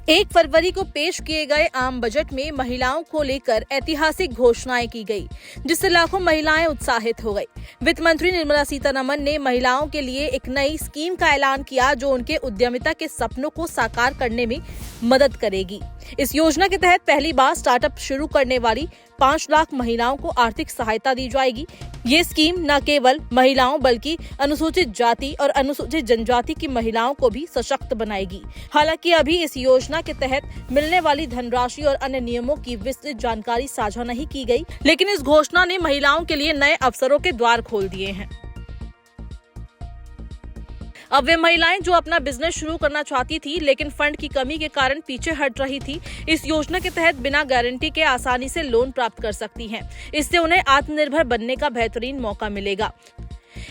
1 फरवरी को पेश किए गए आम बजट में महिलाओं को लेकर ऐतिहासिक घोषणाएं की गई, जिससे लाखों महिलाएं उत्साहित हो गई। वित्त मंत्री निर्मला सीतारमण ने महिलाओं के लिए एक नई स्कीम का ऐलान किया, जो उनके उद्यमिता के सपनों को साकार करने में मदद करेगी। इस योजना के तहत पहली बार स्टार्टअप शुरू करने वाली 5 लाख महिलाओं को आर्थिक सहायता दी जाएगी। ये स्कीम न केवल महिलाओं बल्कि अनुसूचित जाति और अनुसूचित जनजाति की महिलाओं को भी सशक्त बनाएगी। हालांकि अभी इस योजना के तहत मिलने वाली धनराशि और अन्य नियमों की विस्तृत जानकारी साझा नहीं की गई, लेकिन इस घोषणा ने महिलाओं के लिए नए अवसरों के द्वार खोल दिए हैं। अब वे महिलाएं जो अपना बिजनेस शुरू करना चाहती थी लेकिन फंड की कमी के कारण पीछे हट रही थी, इस योजना के तहत बिना गारंटी के आसानी से लोन प्राप्त कर सकती हैं। इससे उन्हें आत्मनिर्भर बनने का बेहतरीन मौका मिलेगा।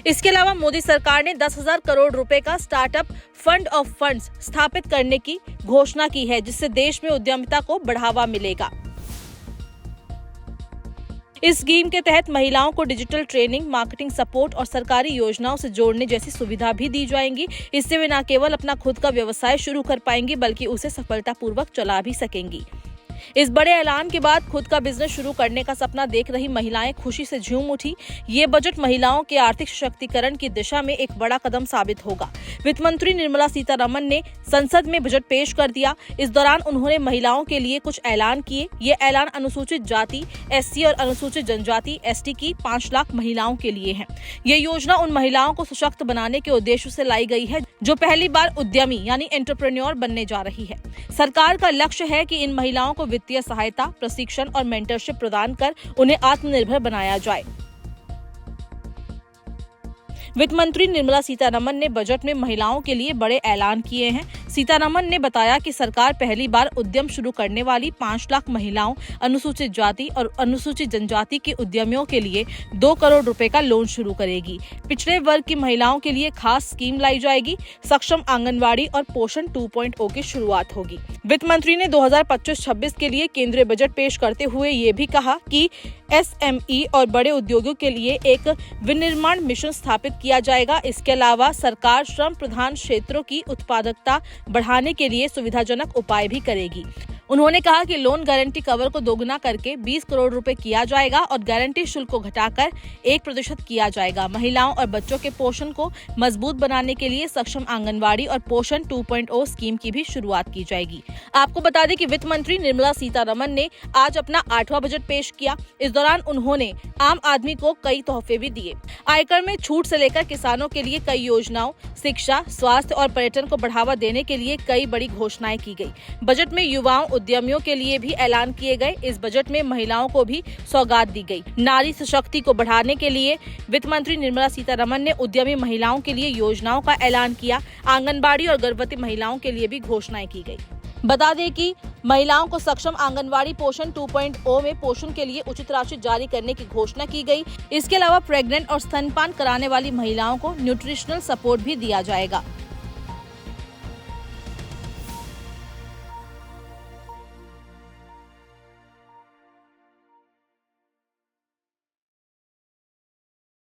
इसके अलावा मोदी सरकार ने 10,000 करोड़ रुपए का स्टार्टअप फंड ऑफ फंड्स स्थापित करने की घोषणा की है, जिससे देश में उद्यमिता को बढ़ावा मिलेगा। इस स्कीम के तहत महिलाओं को डिजिटल ट्रेनिंग, मार्केटिंग सपोर्ट और सरकारी योजनाओं से जोड़ने जैसी सुविधा भी दी जाएंगी। इससे वे न केवल अपना खुद का व्यवसाय शुरू कर पाएंगी बल्कि उसे सफलतापूर्वक चला भी सकेंगी। इस बड़े ऐलान के बाद खुद का बिजनेस शुरू करने का सपना देख रही महिलाएं खुशी से झूम उठी। ये बजट महिलाओं के आर्थिक सशक्तिकरण की दिशा में एक बड़ा कदम साबित होगा। वित्त मंत्री निर्मला सीतारमण ने संसद में बजट पेश कर दिया। इस दौरान उन्होंने महिलाओं के लिए कुछ ऐलान किए। ये ऐलान अनुसूचित जाति, एससी और अनुसूचित जनजाति एसटी की 5 लाख महिलाओं के लिए है। ये योजना उन महिलाओं को सशक्त बनाने के उद्देश्य से लाई गई है जो पहली बार उद्यमी यानी एंटरप्रेन्योर बनने जा रही है। सरकार का लक्ष्य है कि इन महिलाओं को वित्तीय सहायता, प्रशिक्षण और मेंटरशिप प्रदान कर उन्हें आत्मनिर्भर बनाया जाए। वित्त मंत्री निर्मला सीतारमण ने बजट में महिलाओं के लिए बड़े ऐलान किए हैं। सीतारमण ने बताया कि सरकार पहली बार उद्यम शुरू करने वाली 5 लाख महिलाओं, अनुसूचित जाति और अनुसूचित जनजाति के उद्यमियों के लिए 2 करोड़ रुपए का लोन शुरू करेगी। पिछड़े वर्ग की महिलाओं के लिए खास स्कीम लाई जाएगी। सक्षम आंगनवाड़ी और पोषण 2.0 की शुरुआत होगी। वित्त मंत्री ने 2025-26 के लिए केंद्रीय बजट पेश करते हुए ये भी कहा कि एसएमई और बड़े उद्योगों के लिए एक विनिर्माण मिशन स्थापित किया जाएगा। इसके अलावा सरकार श्रम प्रधान क्षेत्रों की उत्पादकता बढ़ाने के लिए सुविधाजनक उपाय भी करेगी। उन्होंने कहा कि लोन गारंटी कवर को दोगुना करके 20 करोड़ रुपए किया जाएगा और गारंटी शुल्क को घटाकर 1% किया जाएगा। महिलाओं और बच्चों के पोषण को मजबूत बनाने के लिए सक्षम आंगनवाड़ी और पोषण 2.0 स्कीम की भी शुरुआत की जाएगी। आपको बता दें कि वित्त मंत्री निर्मला सीतारमण ने आज अपना 8वां बजट पेश किया। इस दौरान उन्होंने आम आदमी को कई तोहफे भी दिए। आयकर में छूट से लेकर किसानों के लिए कई योजनाओं, शिक्षा, स्वास्थ्य और पर्यटन को बढ़ावा देने के लिए कई बड़ी घोषणाएं की गई। बजट में युवाओं, उद्यमियों के लिए भी ऐलान किए गए। इस बजट में महिलाओं को भी सौगात दी गई। नारी सशक्ति को बढ़ाने के लिए वित्त मंत्री निर्मला सीतारमण ने उद्यमी महिलाओं के लिए योजनाओं का ऐलान किया। आंगनबाड़ी और गर्भवती महिलाओं के लिए भी घोषणाएं की गई। बता दें कि महिलाओं को सक्षम आंगनवाड़ी पोषण 2.0 में पोषण के लिए उचित राशि जारी करने की घोषणा की गई। इसके अलावा प्रेग्नेंट और स्तनपान कराने वाली महिलाओं को न्यूट्रिशनल सपोर्ट भी दिया जाएगा।